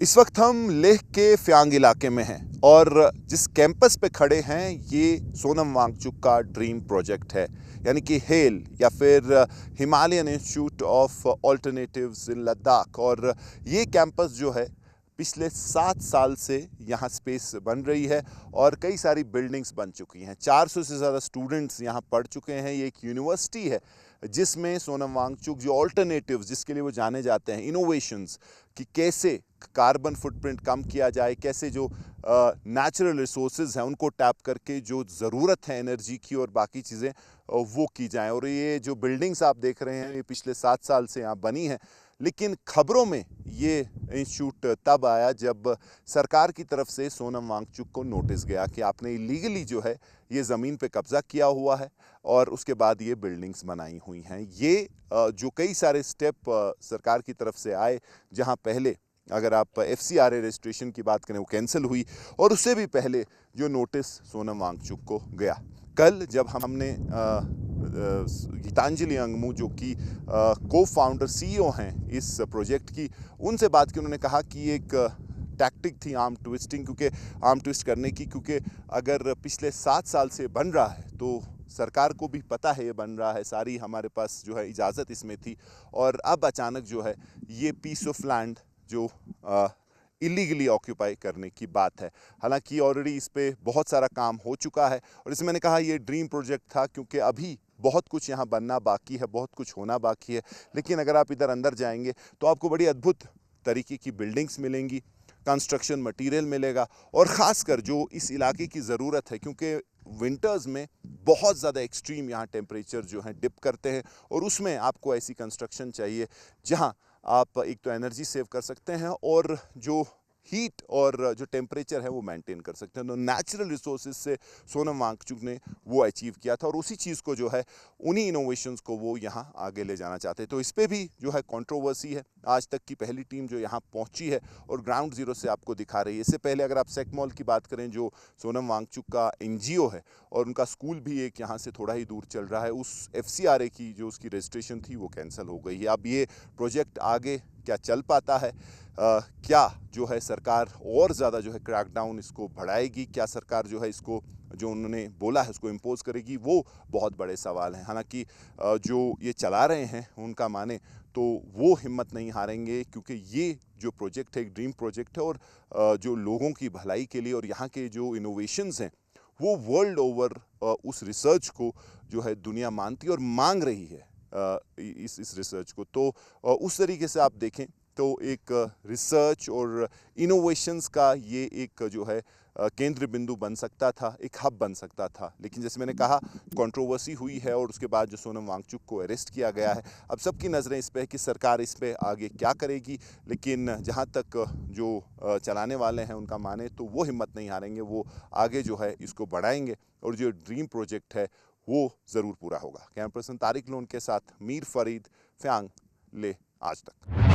इस वक्त हम लेह के फ्यांग इलाके में हैं और जिस कैंपस पे खड़े हैं ये सोनम वांगचुक का ड्रीम प्रोजेक्ट है, यानी कि हेल या फिर हिमालयन इंस्टीट्यूट ऑफ ऑल्टरनेटिव्स इन लद्दाख। और ये कैंपस जो है पिछले 7 साल से यहाँ स्पेस बन रही है और कई सारी बिल्डिंग्स बन चुकी हैं। 400 से ज़्यादा स्टूडेंट्स यहाँ पढ़ चुके हैं। ये एक यूनिवर्सिटी है जिसमें सोनम वांगचुक जो ऑल्टरनेटिव्स जिसके लिए वो जाने जाते हैं, इनोवेशंस कि कैसे कार्बन फुटप्रिंट कम किया जाए, कैसे जो नेचुरल रिसोर्सेज हैं उनको टैप करके जो ज़रूरत है एनर्जी की और बाकी चीज़ें वो की जाएं। और ये जो बिल्डिंग्स आप देख रहे हैं ये पिछले 7 साल से यहाँ बनी है, लेकिन खबरों में ये इंस्टीट्यूट तब आया जब सरकार की तरफ से सोनम वांगचुक को नोटिस गया कि आपने इलीगली जो है ये ज़मीन पे कब्ज़ा किया हुआ है और उसके बाद ये बिल्डिंग्स बनाई हुई हैं। ये जो कई सारे स्टेप सरकार की तरफ से आए, जहां पहले अगर आप FCRA रजिस्ट्रेशन की बात करें वो कैंसिल हुई, और उससे भी पहले जो नोटिस सोनम वांगचुक को गया। कल जब हमने गीतांजलि अंगमू जो कि को फाउंडर CEO हैं इस प्रोजेक्ट की, उनसे बात की, उन्होंने कहा कि एक टैक्टिक थी आर्म ट्विस्टिंग, क्योंकि आर्म ट्विस्ट करने की, क्योंकि अगर पिछले 7 साल से बन रहा है तो सरकार को भी पता है ये बन रहा है, सारी हमारे पास जो है इजाज़त इसमें थी, और अब अचानक जो है ये पीस ऑफ लैंड जो इलीगली ऑक्यूपाई करने की बात है। हालांकि ऑलरेडी इस पे बहुत सारा काम हो चुका है और इसमें मैंने कहा ये ड्रीम प्रोजेक्ट था क्योंकि अभी बहुत कुछ यहाँ बनना बाकी है, बहुत कुछ होना बाकी है। लेकिन अगर आप इधर अंदर जाएंगे तो आपको बड़ी अद्भुत तरीके की बिल्डिंग्स मिलेंगी, कंस्ट्रक्शन मटेरियल मिलेगा, और ख़ासकर जो इस इलाके की ज़रूरत है, क्योंकि विंटर्स में बहुत ज़्यादा एक्सट्रीम यहाँ टेम्परेचर जो है डिप करते हैं, और उसमें आपको ऐसी कंस्ट्रक्शन चाहिए जहाँ आप एक तो एनर्जी सेव कर सकते हैं और जो हीट और जो टेम्परेचर है वो मेंटेन कर सकते हैं। तो नेचुरल रिसोर्सेज से सोनम वांगचुक ने वो अचीव किया था और उसी चीज़ को जो है, उन्हीं इनोवेशंस को वो यहाँ आगे ले जाना चाहते हैं। तो इस पर भी जो है कंट्रोवर्सी है। आज तक की पहली टीम जो यहाँ पहुँची है और ग्राउंड ज़ीरो से आपको दिखा रही है। इससे पहले अगर आप सेकमॉल की बात करें, जो सोनम वांगचुक का NGO है और उनका स्कूल भी एक यहाँ से थोड़ा ही दूर चल रहा है, उस FCRA की जो उसकी रजिस्ट्रेशन थी वो कैंसिल हो गई है। अब ये प्रोजेक्ट आगे क्या चल पाता है, क्या जो है सरकार और ज़्यादा जो है क्रैकडाउन इसको बढ़ाएगी, क्या सरकार जो है इसको जो उन्होंने बोला है उसको इम्पोज करेगी, वो बहुत बड़े सवाल हैं। हालांकि जो ये चला रहे हैं उनका माने तो वो हिम्मत नहीं हारेंगे, क्योंकि ये जो प्रोजेक्ट है एक ड्रीम प्रोजेक्ट है और जो लोगों की भलाई के लिए और यहाँ के जो इनोवेशंस हैं वो वर्ल्ड ओवर उस रिसर्च को जो है दुनिया मानती है और मांग रही है इस रिसर्च को। तो उस तरीके से आप देखें तो एक रिसर्च और इनोवेशंस का ये एक जो है केंद्र बिंदु बन सकता था, एक हब बन सकता था। लेकिन जैसे मैंने कहा, कंट्रोवर्सी हुई है और उसके बाद जो सोनम वांगचुक को अरेस्ट किया गया है, अब सबकी नज़रें इस पे है कि सरकार इस पे आगे क्या करेगी। लेकिन जहाँ तक जो चलाने वाले हैं उनका माने तो वो हिम्मत नहीं हारेंगे, वो आगे जो है इसको बढ़ाएंगे और जो ड्रीम प्रोजेक्ट है वो ज़रूर पूरा होगा। कैमरा पर्सन तारिक लोन के साथ मीर फरीद, फ्यांग, ले आज तक।